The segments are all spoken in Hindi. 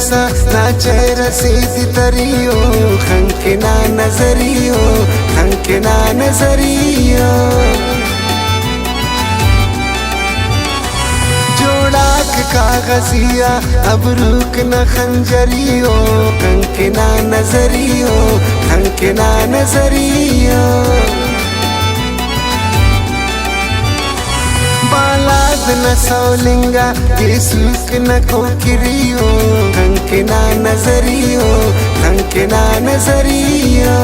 सा ना चेहरा सीधी तरियो खंके ना नजरियो खंके ना नजरियो जोड़ा के कागजिया अब रुक न खंजरियो खंके ना नजरियो खंके ना नजरियो बालाद न सौलिंगा ये सुख न कोकिरियो खंके ना नजरियो खंके ना नजरियो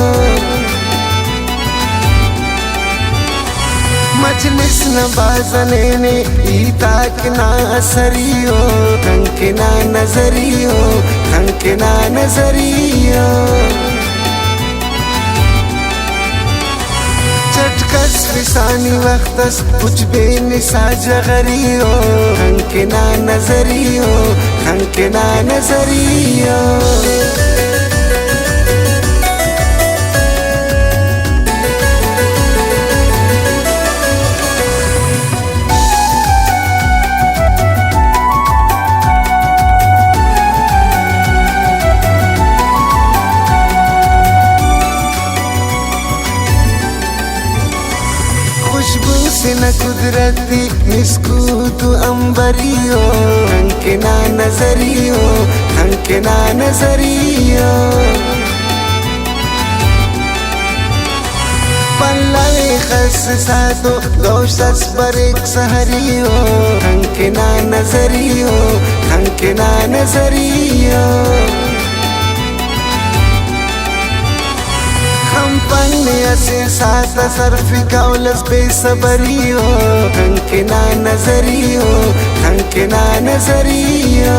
मजलिस न बाजने ने ईताक ना असरियो खंके ना नजरियो खंके ना नजरियो चटकस फिसानी वक्तस कुछ बेनिसा जगरियो खंके ना नजरियो खंके ना नजरियो खुशबू से न कुदरती मिसकू तू अंबरियो खंके ना नजरियो खंके ना नजरियो पल्ले खस सातो गौशस पर एक सहरियो खंके ना नजरियो खंके ना नजरियो पन्ने असे साथ सरफी कौलस बेसबरियो खंके ना नजरियो खंके ना नजरियो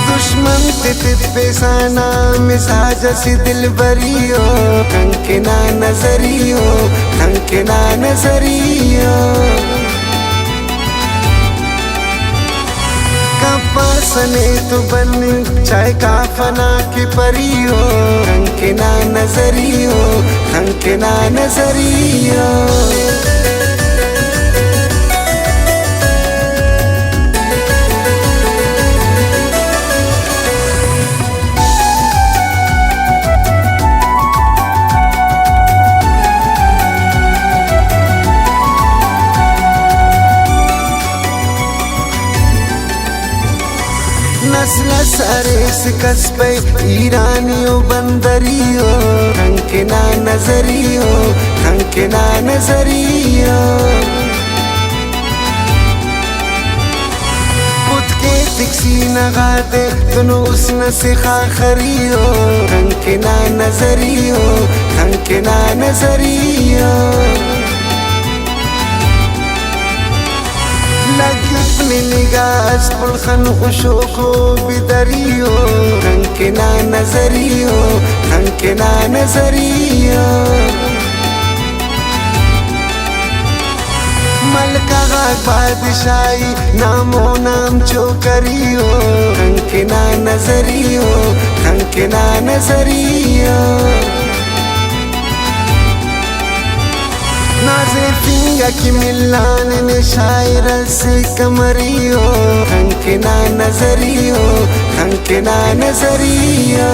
दुश्मन तित पेसाना मिजाज सी दिल बरियो खंके ना नजरियो खंके ना नजरियो सने तो बनी चाहे काफना की परियो खंके ना नजरियो खंके ना नजरियो नस्लस अरेस कस्बे ईरानियो बंदरियो खंके ना नजरियो खंके ना नजरियो खुद के तिक्सी नगाते दोनों उसने से खाखरियो खंके ना नजरियो खंके ना नजरियो लगी अपनी निगाह पुलखन खुशो को बिदरियो खंके ना नजरियो खंके ना नजरियो मलका बादशाही नामो नाम चोकरियो खंके ना नजरियो खंके ना नजरियो नाज़े फिंगा की मिलान ने शायर से कमरियो खंके ना नजरियो खंके ना नजरियो